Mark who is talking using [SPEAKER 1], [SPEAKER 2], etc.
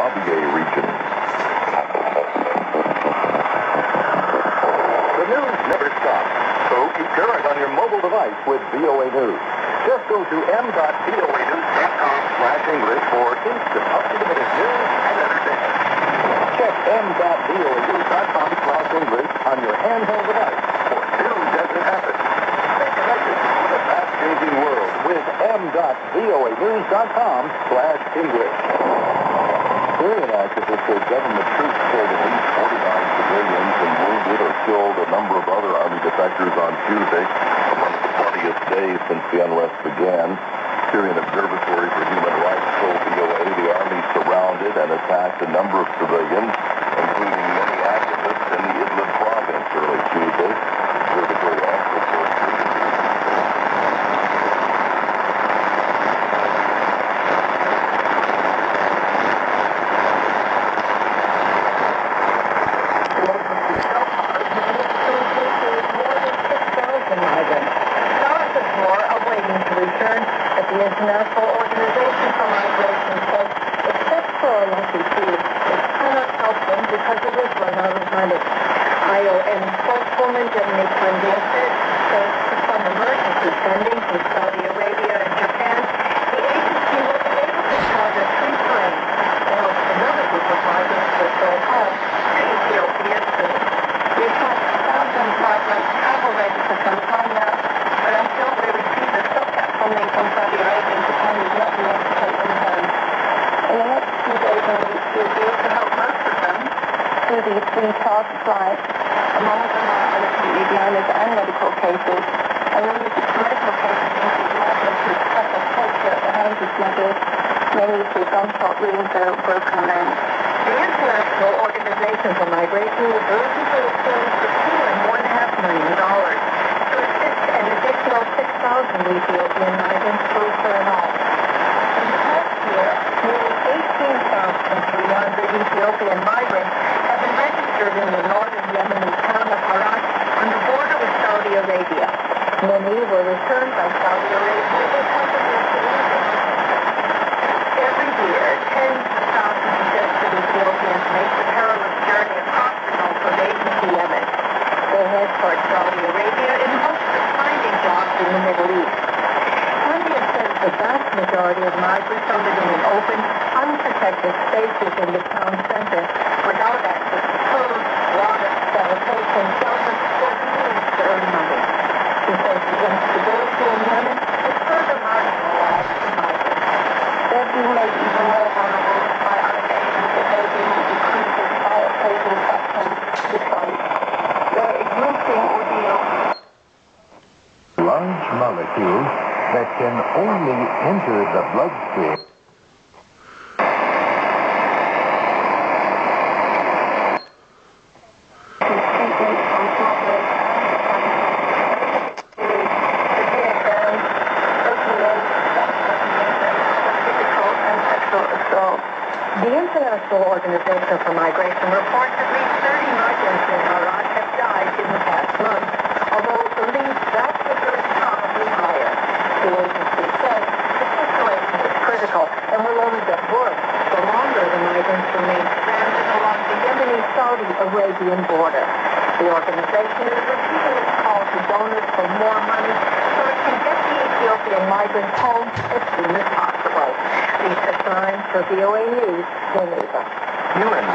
[SPEAKER 1] VOA region. The news never stops, so keep current on your mobile device with VOA News. Just go to m.voanews.com/English for instant up-to-the-minute news and entertainment. Check m.voanews.com/English on your handheld device for news as it happens. Stay connected with a fast-changing world with m.voanews.com/English. Syrian activists say government troops killed at least 49 civilians and wounded or killed a number of other army defectors on Tuesday, among the bloodiest days since the unrest began. Syrian Observatory for Human Rights told VOA the army surrounded and attacked a number of civilians, including many activists in the Idlib province early Tuesday. The observatory also reported
[SPEAKER 2] the International Organization for Migration says, except for a lucky few, it cannot help them because it is run out of money. IOM spokeswoman Jenny Cundian said, thanks to some emergency funding from Saudi Arabia and Japan, the agency will be able to charter 3 planes to help another group of migrants return home to Ethiopia soon. We've had thousands of migrants travel ready for some time now, but until we receive the stopgap funding from Saudi Arabia and Japan, we've not been able to take them home. In the next few days and weeks, we'll be able to help most of them through these 3 task flights. Among them are unaccompanied minors and medical cases, and we'll use the medical cases include migrants who suffer torture at the hands of smugglers, many through gunshot wounds or broken limbs. The International Organization for Migration is urging to exchange for $2.5 million to assist an additional 6,000 Ethiopian migrants to return home. In the past year, nearly 18,300 Ethiopian migrants have been registered in the northern Yemeni town of Harat on the border with Saudi Arabia. Many were returned by Saudi Arabia because of their commitment. Every year, tens of thousands of desperate Ethiopians make the perilous journey across the Gulf of Aden to Yemen. They head towards Saudi Arabia in hopes of finding jobs in the Middle East. India says the vast majority of migrants are living in open, unprotected spaces in the town center without access to food, water, sanitation, shelter, or means to earn money. He says the instability in Yemen is further marginalized the migrants. They're being made even more vulnerable by allegations that they're being recruited by opposing factions to fight. Their exhausting ordeal.
[SPEAKER 3] Large molecules that can only enter the bloodstream.
[SPEAKER 2] The International Organization for Migration reports at least 30 migrants in Iraq have died in the past month, although it believes that figure is probably higher. The agency says the situation is critical and will only get worse the longer the migrants remain stranded along the Yemeni-Saudi Arabian border. The organization is repeating its call to donors for more money so it can get the Ethiopian migrants home as soon as possible. Lisa Stein for VOA News, Geneva.
[SPEAKER 1] UN